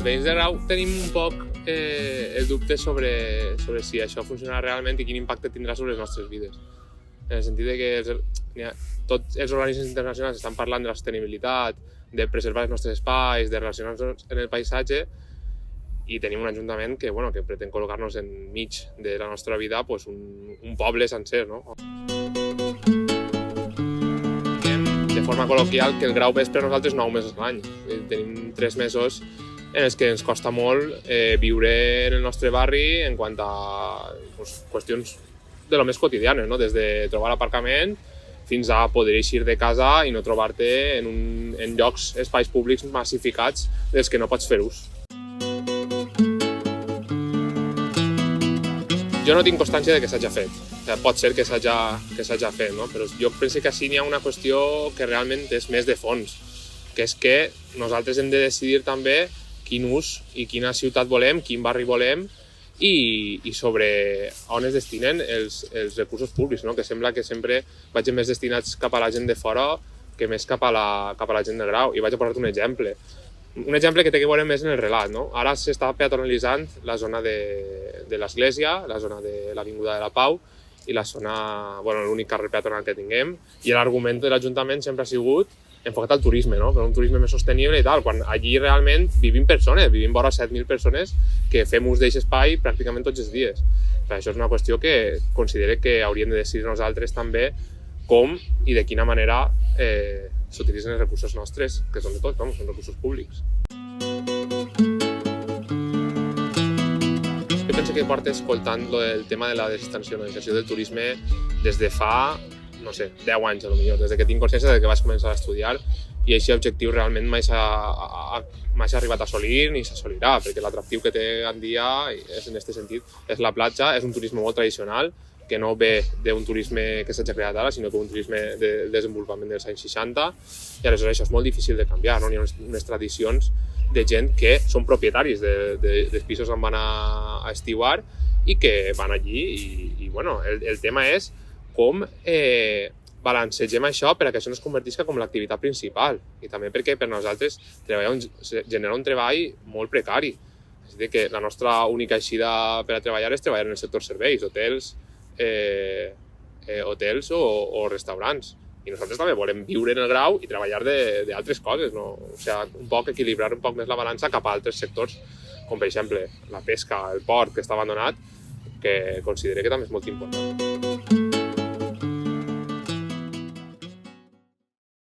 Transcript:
Els veïns de Grau tenim un poc el dubte sobre si això funcionarà realment i quin impacte tindrà sobre les nostres vides. En el sentit de que tots els organismes internacionals estan parlant de la sostenibilitat, de preservar els nostres espais, de relacionar-nos en el paisatge, i tenim un ajuntament que pretén col·locar-nos enmig de la nostra vida un poble sencer, no? De forma col·loquial, que el Grau és per nosaltres 9 mesos a l'any. Tenim 3 mesos en els que ens costa molt viure en el nostre barri en quant a qüestions de lo més quotidianes, no? Des de trobar aparcament fins a poder eixir de casa i no trobar-te en llocs, espais públics massificats dels que no pots fer ús. Jo no tinc constància de que s'hagi fet. Pot ser que s'hagi fet, no? Però jo penso que així n'hi ha una qüestió que realment és més de fons, que és que nosaltres hem de decidir també quin ús i quina ciutat volem, quin barri volem i sobre on es destinen els recursos públics, no? Que sembla que sempre vagin més destinats cap a la gent de fora que més cap a la gent de Grau. I vaig a posar-te un exemple. Un exemple que té que veure més en el relat, no? Ara s'està peatonalitzant la zona de l'església, la zona de l'Avinguda de la Pau i la zona, l'únic carrer peatonal que tinguem, i l'argument de l'Ajuntament sempre ha sigut enfocat al turisme, no? Per un turisme més sostenible i tal, quan allí realment vivim persones, vivim vora 7.000 persones que fem ús d'aquest espai pràcticament tots els dies. Això és una qüestió que considero que hauríem de decidir nosaltres també com i de quina manera s'utilitzen els recursos nostres, que són de tots, són recursos públics. Jo penso que porto escoltant el tema de la desinternacionalització del turisme des de fa, 10 anys, potser, des que tinc consciència de que vaig començar a estudiar, i aquest objectiu realment mai s'ha arribat a assolir ni s'assolirà, perquè l'atractiu que té en dia és en aquest sentit, és la platja, és un turisme molt tradicional, que no ve d'un turisme que s'hagi creat ara, sinó que un turisme del desenvolupament dels anys 60, i aleshores això és molt difícil de canviar, no? Hi ha unes tradicions de gent que són propietaris dels pisos on van a estiuar i que van allí, i el tema és com balancegem això per a que això no es convertisca com l'activitat principal, i també perquè per nosaltres genera un treball molt precari. És a dir, que la nostra única eixida per a treballar és treballar en el sector serveis, hotels o restaurants. I nosaltres també volem viure en el Grau i treballar d'altres coses, no? O sigui, un poc equilibrar un poc més la balança cap a altres sectors, com per exemple la pesca, el port que està abandonat, que considero que també és molt important.